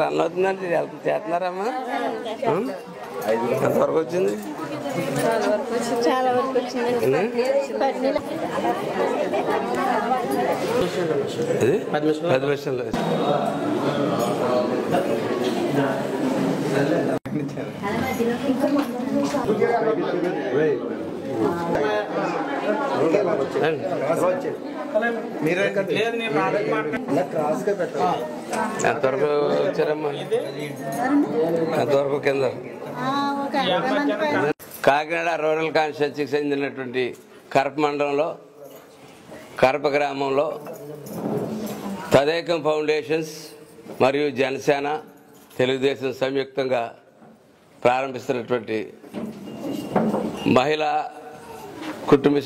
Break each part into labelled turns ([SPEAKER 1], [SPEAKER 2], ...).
[SPEAKER 1] Run అవుతుందండి చేస్తున్నారమ్మా ఎంతవరకు వచ్చింది
[SPEAKER 2] చాలా వరకు వచ్చింది
[SPEAKER 1] అది 10 నిమిషాలు ఎంతవరకు వచ్చారమ్మా ఎంతవరకు కింద కాకినాడ రూరల్ కాన్స్టిట్యున్సీకి చెందినటువంటి కరప మండలంలో కరప గ్రామంలో తదేకం ఫౌండేషన్స్ మరియు జనసేన తెలుగుదేశం సంయుక్తంగా ప్రారంభిస్తున్నటువంటి మహిళా కుటుంబ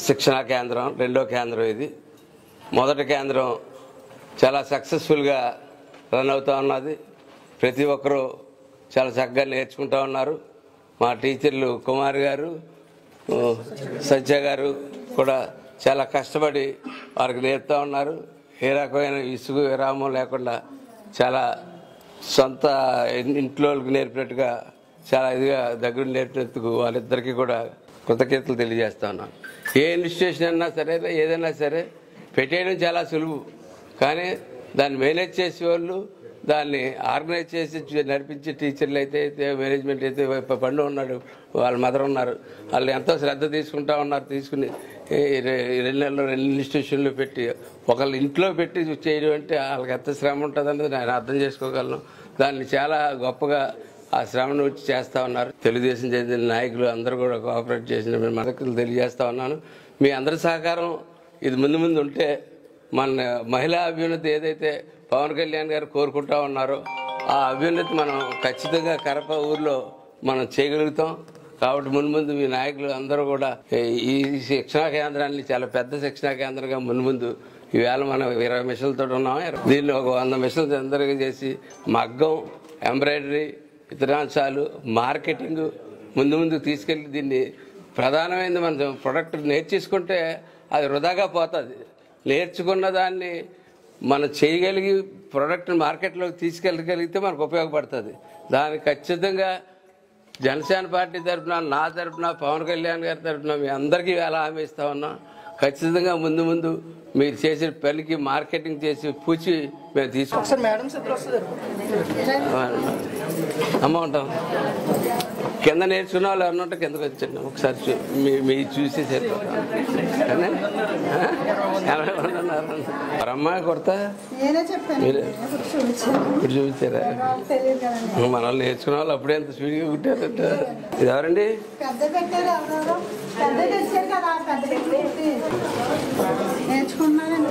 [SPEAKER 1] శిక్షణా కేంద్రం రెండో కేంద్రం ఇది. మొదటి కేంద్రం చాలా సక్సెస్ఫుల్గా రన్ అవుతూ ఉన్నది. ప్రతి ఒక్కరూ చాలా చక్కగా నేర్చుకుంటూ ఉన్నారు. మా టీచర్లు కుమార్ గారు సత్య గారు కూడా చాలా కష్టపడి వారికి నేర్పుతూ ఉన్నారు. ఏ రకమైన ఇసుగు విరామం లేకుండా చాలా సొంత ఇంట్లో నేర్పినట్టుగా చాలా ఇదిగా దగ్గర నేర్పినందుకు వాళ్ళిద్దరికీ కూడా కృతజ్ఞతలు తెలియజేస్తా ఉన్నాను. ఏ ఇన్స్టిట్యూషన్ అయినా సరే ఏదైనా సరే పెట్టేయడం చాలా సులువు, కానీ దాన్ని మేనేజ్ చేసే వాళ్ళు దాన్ని ఆర్గనైజ్ చేసి నడిపించే టీచర్లు అయితే మేనేజ్మెంట్ అయితే పండు ఉన్నాడు, వాళ్ళ మదర్ ఉన్నారు, వాళ్ళు ఎంతో శ్రద్ధ తీసుకుంటా ఉన్నారు. తీసుకుని 2 నెలలు 2 ఇన్స్టిట్యూషన్లు పెట్టి ఒకళ్ళు ఇంట్లో పెట్టి చేయడం అంటే వాళ్ళకి ఎంత శ్రమ ఉంటుందన్నది నేను అర్థం చేసుకోగలను. దాన్ని చాలా గొప్పగా ఆ శ్రమను వచ్చి చేస్తూ ఉన్నారు. తెలుగుదేశం చెందిన నాయకులు అందరూ కూడా కోఆపరేట్ చేసిన మద్దతులు తెలియజేస్తా ఉన్నాను. మీ అందరి సహకారం ఇది ముందు ఉంటే మన మహిళా అభ్యున్నతి ఏదైతే పవన్ కళ్యాణ్ గారు కోరుకుంటా ఉన్నారో ఆ అభ్యున్నతి మనం ఖచ్చితంగా కరప ఊర్లో మనం చేయగలుగుతాం. కాబట్టి ముందు మీ నాయకులు అందరూ కూడా ఈ శిక్షణా కేంద్రాన్ని చాలా పెద్ద శిక్షణా కేంద్రంగా ముందు ఈవేళ మనం 20 మిషన్లతో ఉన్నాం. దీన్ని ఒక 100 మిషన్లు అందరికీ చేసి మగ్గం, ఎంబ్రాయిడరీ, ఇతరాంశాలు, మార్కెటింగ్ ముందు తీసుకెళ్ళి దీన్ని ప్రధానమైనది మనం ప్రొడక్ట్ నేర్చేసుకుంటే అది వృధాగా పోతుంది. నేర్చుకున్న దాన్ని మనం చేయగలిగి ప్రొడక్ట్ మార్కెట్లోకి తీసుకెళ్ళగలిగితే మనకు ఉపయోగపడుతుంది. దానికి ఖచ్చితంగా జనసేన పార్టీ తరఫున, నా తరఫున, పవన్ కళ్యాణ్ గారి తరఫున మీ అందరికీ ఎలా హామీ ఇస్తా ఉన్నాం. ఖచ్చితంగా ముందు మీరు చేసిన పనికి మార్కెటింగ్ చేసి పూచి మేము తీసుకుంటాం. అమ్మ ఉంటాం కింద నేర్చుకున్న వాళ్ళు ఎవరిన ఉంటే కిందకు వచ్చండి ఒకసారి మీరు చూసి అమ్మాయి కొడతా మీరు ఇప్పుడు చూపించారా? మన వాళ్ళు నేర్చుకున్న వాళ్ళు అప్పుడే ఎంత స్పీడ్గా కుట్టారంట. ఇది ఎవరండి? నేర్చుకున్నారండి.